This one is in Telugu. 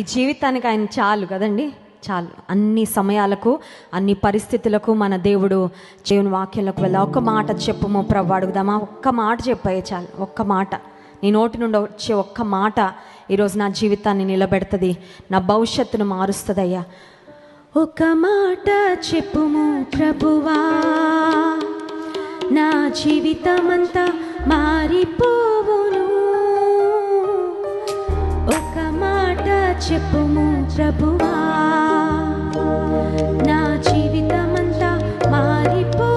ఈ జీవితానికి ఆయన చాలు కదండి, చాలు. అన్ని సమయాలకు అన్ని పరిస్థితులకు మన దేవుడు దేవుని వాక్యంలోకి వెళ్ళా. ఒక్క మాట చెప్పుము ప్రభు అడుగుదామా? ఒక్క మాట చెప్పాయి చాలు. ఒక్క మాట, నీ నోటి నుండి వచ్చే ఒక్క మాట ఈరోజు నా జీవితాన్ని నిలబెడుతుంది, నా భవిష్యత్తును మారుస్తుందయ్యా. ఒక మాట చెప్పుము ప్రభువా, నా జీవితమంతా మారిపోవును. ఒక మాట చెప్పుము ప్రభువా, నా జీవితమంతా మారిపో